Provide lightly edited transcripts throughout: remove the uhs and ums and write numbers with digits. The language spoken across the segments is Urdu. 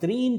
3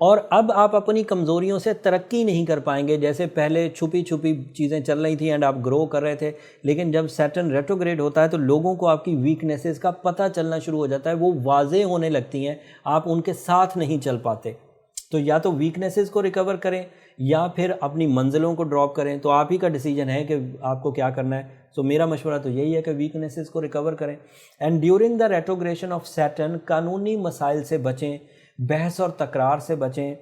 اور اب آپ اپنی کمزوریوں سے ترقی نہیں کر پائیں گے. جیسے پہلے چھپی چھپی چیزیں چل رہی تھیں اینڈ آپ گرو کر رہے تھے, لیکن جب سیٹرن ریٹروگریڈ ہوتا ہے تو لوگوں کو آپ کی ویکنیسز کا پتہ چلنا شروع ہو جاتا ہے, وہ واضح ہونے لگتی ہیں, آپ ان کے ساتھ نہیں چل پاتے. تو یا تو ویکنیسز کو ریکور کریں یا پھر اپنی منزلوں کو ڈراپ کریں. تو آپ ہی کا ڈیسیجن ہے کہ آپ کو کیا کرنا ہے. سو میرا مشورہ تو یہی ہے کہ ویکنیسز کو ریکور کریں. And during the retrogression of Saturn قانونی مسائل سے بچیں, بحث اور تکرار سے بچیں,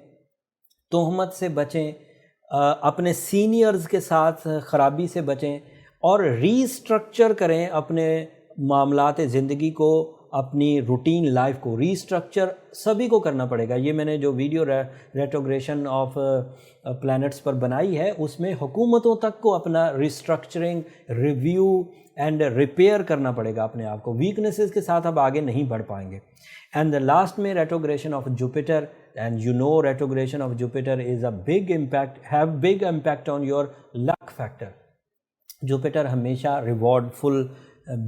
تہمت سے بچیں, اپنے سینئرز کے ساتھ خرابی سے بچیں, اور ری اسٹرکچر کریں اپنے معاملات زندگی کو, اپنی روٹین لائف کو. ری اسٹرکچر سبھی کو کرنا پڑے گا. یہ میں نے جو ویڈیو ریٹروگریشن آف پلانٹس پر بنائی ہے اس میں حکومتوں تک کو اپنا ری اسٹرکچرنگ, ریویو اینڈ ریپیئر کرنا پڑے گا اپنے آپ کو. ویکنیسز کے ساتھ اب آگے نہیں بڑھ پائیں گے. اینڈ دا لاسٹ میں retrogression of Jupiter, and you know retrogression of Jupiter is a big impact, have big impact on your luck factor. Jupiter ہمیشہ ریوارڈ فل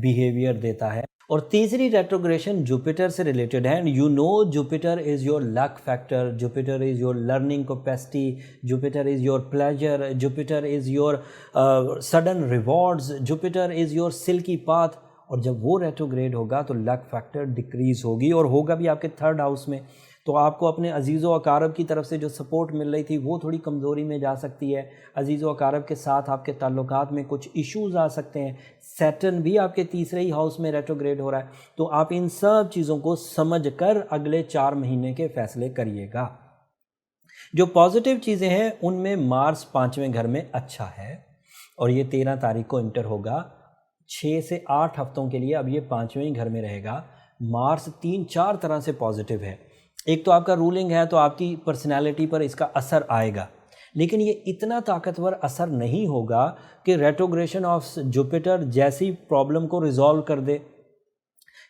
بیہیویئر دیتا ہے. اور تیسری ریٹروگریشن جوپیٹر سے ریلیٹڈ ہے. And you know Jupiter is your luck factor, Jupiter is your learning capacity, Jupiter is your pleasure, Jupiter is your sudden rewards, Jupiter is your silky path. اور جب وہ ریٹروگریڈ ہوگا تو لک فیکٹر ڈکریز ہوگی, اور ہوگا بھی آپ کے تھرڈ ہاؤس میں. تو آپ کو اپنے عزیز و اقارب کی طرف سے جو سپورٹ مل رہی تھی وہ تھوڑی کمزوری میں جا سکتی ہے. عزیز و اقارب کے ساتھ آپ کے تعلقات میں کچھ ایشوز آ سکتے ہیں. سیٹرن بھی آپ کے تیسرے ہی ہاؤس میں ریٹروگریڈ ہو رہا ہے. تو آپ ان سب چیزوں کو سمجھ کر اگلے 4 مہینے کے فیصلے کریے گا. جو پازیٹیو چیزیں ہیں ان میں مارس 5ویں گھر میں اچھا ہے, اور یہ 13 تاریخ کو انٹر ہوگا. 6 سے 8 ہفتوں کے لیے اب یہ 5ویں گھر میں رہے گا. مارس 3-4 طرح سے پازیٹیو ہے. ایک تو آپ کا رولنگ ہے تو آپ کی پرسنالٹی پر اس کا اثر آئے گا, لیکن یہ اتنا طاقتور اثر نہیں ہوگا کہ ریٹروگریشن آف جوپیٹر جیسی پرابلم کو ریزالو کر دے,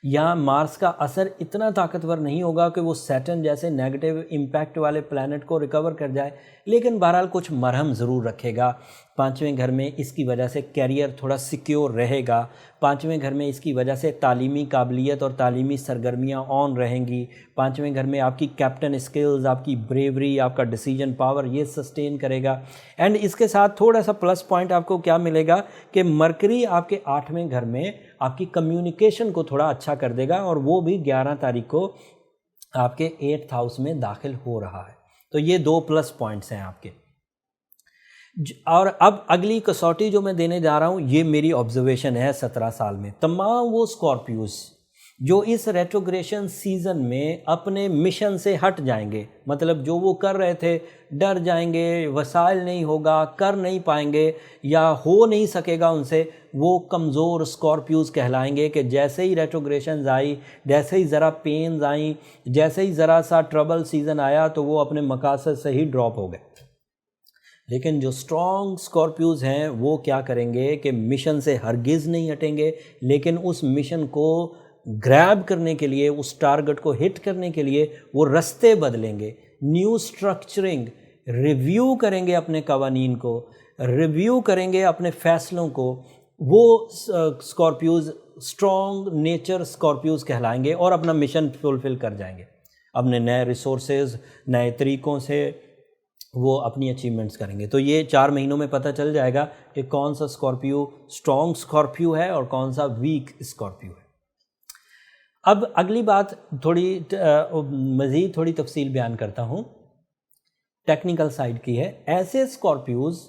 یا مارس کا اثر اتنا طاقتور نہیں ہوگا کہ وہ سیٹرن جیسے نیگیٹو امپیکٹ والے پلانٹ کو ریکور کر جائے. لیکن بہرحال کچھ مرہم ضرور رکھے گا. 5ویں گھر میں اس کی وجہ سے کیریئر تھوڑا سیکیور رہے گا. 5ویں گھر میں اس کی وجہ سے تعلیمی قابلیت اور تعلیمی سرگرمیاں آن رہیں گی. 5ویں گھر میں آپ کی کیپٹن اسکلز, آپ کی بریوری, آپ کا ڈیسیجن پاور یہ سسٹین کرے گا. اینڈ اس کے ساتھ تھوڑا سا پلس پوائنٹ آپ کو کیا ملے گا کہ مرکری آپ کے 8ویں گھر میں آپ کی کمیونیکیشن کو تھوڑا اچھا کر دے گا, اور وہ بھی 11 تاریخ کو آپ کے 8th ہاؤس میں داخل ہو رہا ہے. تو یہ 2 پلس پوائنٹس ہیں آپ کے. اور اب اگلی کسوٹی جو میں دینے جا رہا ہوں یہ میری آبزرویشن ہے 17 سال میں. تمام وہ اسکارپیوز جو اس ریٹروگریشن سیزن میں اپنے مشن سے ہٹ جائیں گے, مطلب جو وہ کر رہے تھے ڈر جائیں گے, وسائل نہیں ہوگا, کر نہیں پائیں گے یا ہو نہیں سکے گا ان سے, وہ کمزور اسکارپیوز کہلائیں گے کہ جیسے ہی ریٹروگریشنز آئی, جیسے ہی ذرا پینز آئیں, جیسے ہی ذرا سا ٹربل سیزن آیا تو وہ اپنے مقاصد سے ہی ڈراپ ہو گئے. لیکن جو اسٹرانگ اسکارپیوز ہیں وہ کیا کریں گے کہ مشن سے ہرگز نہیں ہٹیں گے, لیکن اس مشن کو گریب کرنے کے لیے, اس ٹارگٹ کو ہٹ کرنے کے لیے وہ رستے بدلیں گے. نیو اسٹرکچرنگ, ریویو کریں گے اپنے قوانین کو, ریویو کریں گے اپنے فیصلوں کو. وہ اسکارپیوز اسٹرانگ نیچر اسکارپیوز کہلائیں گے اور اپنا مشن فلفل کر جائیں گے. اپنے نئے ریسورسز, نئے طریقوں سے وہ اپنی اچیومنٹس کریں گے. تو یہ 4 مہینوں میں پتہ چل جائے گا کہ کون سا اسکارپیو اسٹرانگ اسکارپیو ہے اور کون سا ویک اسکارپیو ہے. اب اگلی بات مزید تھوڑی تفصیل بیان کرتا ہوں, ٹیکنیکل سائڈ کی ہے. ایسے اسکارپیوز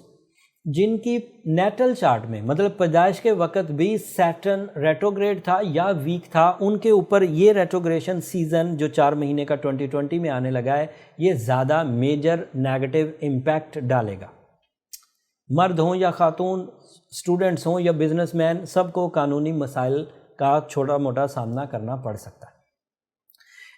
جن کی نیٹل چارٹ میں, مطلب پیدائش کے وقت بھی سیٹرن ریٹروگریڈ تھا یا ویک تھا, ان کے اوپر یہ ریٹروگریشن سیزن جو 4 مہینے کا 2020 میں آنے لگا ہے یہ زیادہ میجر نیگیٹو امپیکٹ ڈالے گا. مرد ہوں یا خاتون, اسٹوڈنٹس ہوں یا بزنس مین, سب کو قانونی مسائل کا چھوٹا موٹا سامنا کرنا پڑ سکتا ہے.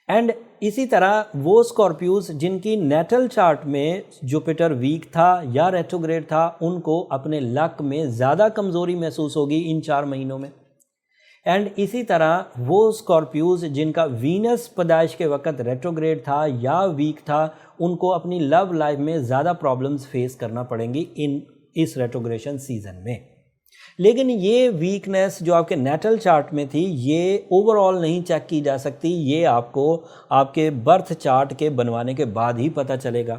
اینڈ اسی طرح وہ اسکارپیوز جن کی نیٹل چارٹ میں جوپیٹر ویک تھا یا ریٹروگریڈ تھا, ان کو اپنے لک میں زیادہ کمزوری محسوس ہوگی ان 4 مہینوں میں. اینڈ اسی طرح وہ اسکارپیوز جن کا وینس پیدائش کے وقت ریٹروگریڈ تھا یا ویک تھا, ان کو اپنی لو لائف میں زیادہ پرابلمز فیس کرنا پڑیں گی اس ریٹروگریشن سیزن میں. لیکن یہ ویکنیس جو آپ کے نیٹل چارٹ میں تھی یہ اوور آل نہیں چیک کی جا سکتی، یہ آپ کو آپ کے برتھ چارٹ کے بنوانے کے بعد ہی پتہ چلے گا۔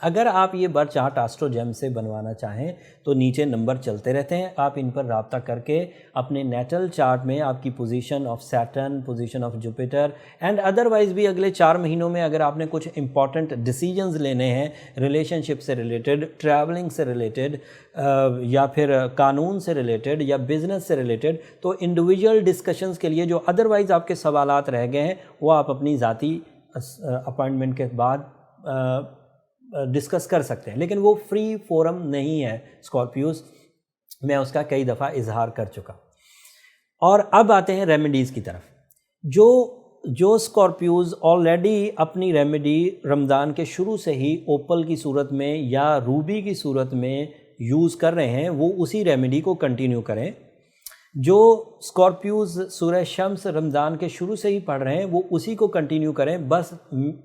اگر آپ یہ برتھ چارٹ آسٹروجیم سے بنوانا چاہیں تو نیچے نمبر چلتے رہتے ہیں، آپ ان پر رابطہ کر کے اپنے نیٹل چارٹ میں آپ کی position of Saturn, position of Jupiter and otherwise بھی اگلے 4 مہینوں میں اگر آپ نے کچھ امپورٹنٹ ڈیسیجنز لینے ہیں ریلیشن شپ سے ریلیٹڈ، ٹریولنگ سے ریلیٹڈ یا پھر قانون سے ریلیٹڈ یا بزنس سے ریلیٹڈ، تو انڈیویجول ڈسکشنز کے لیے جو ادروائز آپ کے سوالات رہ گئے ہیں وہ آپ اپنی ذاتی اپائنٹمنٹ کے بعد ڈسکس کر سکتے ہیں، لیکن وہ فری فورم نہیں ہے اسکارپیوز، میں اس کا کئی دفعہ اظہار کر چکا۔ اور اب آتے ہیں ریمیڈیز کی طرف۔ جو اسکارپیوز آلریڈی اپنی ریمیڈی رمضان کے شروع سے ہی اوپل کی صورت میں یا روبی کی صورت میں یوز کر رہے ہیں وہ اسی ریمیڈی کو کنٹینیو کریں۔ جو اسکارپیوز سورہ شمس رمضان کے شروع سے ہی پڑھ رہے ہیں وہ اسی کو کنٹینیو کریں، بس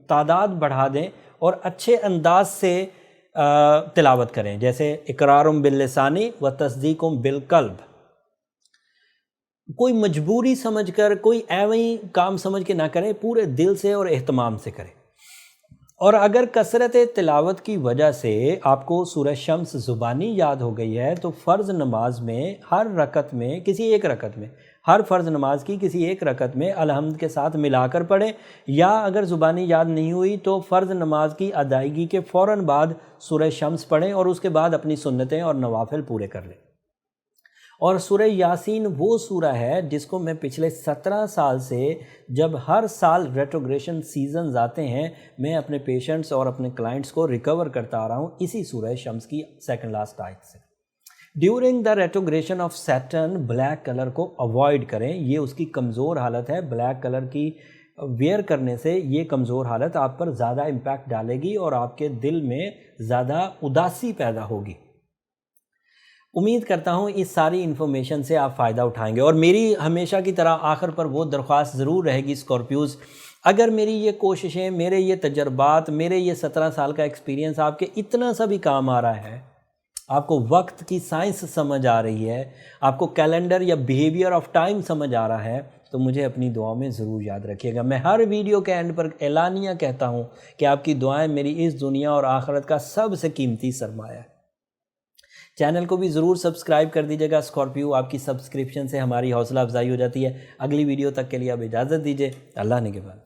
تعداد بڑھا دیں اور اچھے انداز سے تلاوت کریں، جیسے اقرارم باللسانی و تصدیقم بالقلب۔ کوئی مجبوری سمجھ کر، کوئی ایویں کام سمجھ کے نہ کریں، پورے دل سے اور اہتمام سے کریں۔ اور اگر کثرت تلاوت کی وجہ سے آپ کو سورہ شمس زبانی یاد ہو گئی ہے تو فرض نماز میں ہر رکعت میں کسی ایک رکعت میں، ہر فرض نماز کی کسی ایک رکعت میں الحمد کے ساتھ ملا کر پڑھیں، یا اگر زبانی یاد نہیں ہوئی تو فرض نماز کی ادائیگی کے فوراً بعد سورہ شمس پڑھیں اور اس کے بعد اپنی سنتیں اور نوافل پورے کر لیں۔ اور سورہ یاسین وہ سورہ ہے جس کو میں پچھلے 17 سال سے جب ہر سال ریٹروگریشن سیزنز آتے ہیں میں اپنے پیشنٹس اور اپنے کلائنٹس کو ریکور کرتا آ رہا ہوں اسی سورہ شمس کی سیکنڈ لاسٹ آیت سے۔ During the retrogression of Saturn black colour کو اوائڈ کریں، یہ اس کی کمزور حالت ہے، بلیک کلر کی ویئر کرنے سے یہ کمزور حالت آپ پر زیادہ امپیکٹ ڈالے گی اور آپ کے دل میں زیادہ اداسی پیدا ہوگی۔ امید کرتا ہوں اس ساری انفارمیشن سے آپ فائدہ اٹھائیں گے، اور میری ہمیشہ کی طرح آخر پر وہ درخواست ضرور رہے گی اسکارپیوز، اگر میری یہ کوششیں، میرے یہ تجربات، میرے یہ 17 سال کا ایکسپیرینس آپ کے اتنا سا بھی کام آ رہا ہے، آپ کو وقت کی سائنس سمجھ آ رہی ہے، آپ کو کیلنڈر یا بیہیویئر آف ٹائم سمجھ آ رہا ہے، تو مجھے اپنی دعاؤں میں ضرور یاد رکھیے گا۔ میں ہر ویڈیو کے اینڈ پر اعلانیہ کہتا ہوں کہ آپ کی دعائیں میری اس دنیا اور آخرت کا سب سے قیمتی سرمایہ ہے۔ چینل کو بھی ضرور سبسکرائب کر دیجیے گا اسکارپیو، آپ کی سبسکرپشن سے ہماری حوصلہ افزائی ہو جاتی ہے۔ اگلی ویڈیو تک کے لیے اب اجازت دیجیے، اللہ نگہبان۔